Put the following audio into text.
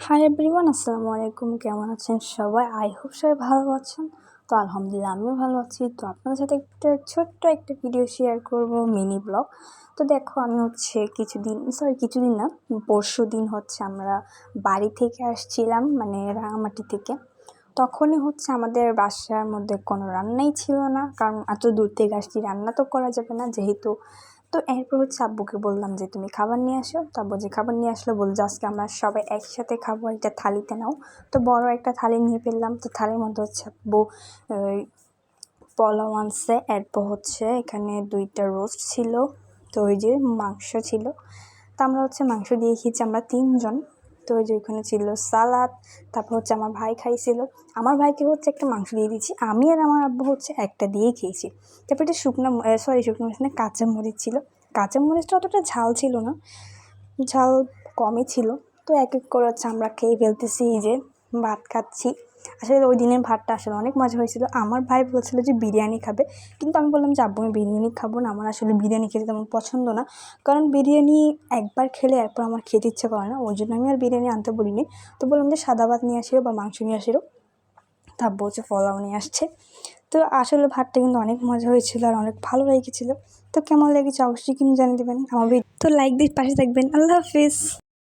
Hi everyone, আসসালামু আলাইকুম। কেমন আছেন সবাই? আই হোপ সবাই ভালো আছেন। তো আলহামদুলিল্লাহ আমিও ভালো আছি। তো আপনাদের সাথে ছোট্ট একটা ভিডিও শেয়ার করব, মিনি ব্লগ। তো দেখো, আমি কিছুদিন না, পরশু দিন আমরা বাড়ি থেকে আসছিলাম, মানে রাঙামাটি থেকে। তখনই আমাদের বাসার মধ্যে কোনো রান্নাই ছিল না, কারণ এত দূর থেকে আসছি, রান্না তো করা যাবে না যেহেতু। তো এরপর আব্বুকে বললাম যে তুমি খাবার নিয়ে আসো। তো আব্বু যে খাবার নিয়ে আসলো, বললো যে আজকে আমরা সবাই একসাথে খাবো, একটা থালিতে নাও। তো বড় একটা থালি নিয়ে ফেললাম। তো থালির মধ্যে আব্বু পোলাও আনছে, এরপর এখানে 2টা রোস্ট ছিল, তো ওই যে মাংস ছিল। তো আমরা মাংস দিয়ে খেয়েছি আমরা 3 জন। তো ওই যে ওইখানে ছিল সালাদ, তারপর আমার ভাই খাইছিল। আমার ভাইকে একটা মাংস দিয়ে দিয়েছি, আমি আর আমার আব্বু একটা দিয়েই খেয়েছি। তারপর এটা শুকনো মরিচ না, কাঁচা মরিচ ছিল। কাঁচা মরিচটা অতটা ঝাল ছিল না, ঝাল কমই ছিল। তো এক এক করে আমরা খেয়ে ফেলতেছি, এই যে ভাত খাচ্ছি। আসলে ওই দিনের ভাতটা আসলে অনেক মজা হয়েছিল। আমার ভাই বলছিল যে বিরিয়ানি খাবে, কিন্তু আমি বললাম যে আব্বু আমি বিরিয়ানি খাবো না, আমার আসলে বিরিয়ানি খেতে তেমন পছন্দ না। কারণ বিরিয়ানি একবার খেলে এরপর আমার খেতে ইচ্ছে করে না, ওই জন্য আমি আর বিরিয়ানি আনতে বলিনি। তো বললাম যে সাদা ভাত নিয়ে আসিও বা মাংস নিয়ে আসিও। তা আব্বু পোলাও নিয়ে আসছে। তো আসলে ভাতটা কিন্তু অনেক মজা হয়েছিল আর অনেক ভালো লেগেছিলো। তো কেমন লেগেছে অবশ্যই কিন্তু জানিয়ে দেবেন। আমার তো লাইক দিয়ে পাশে থাকবেন। আল্লাহ হাফিজ।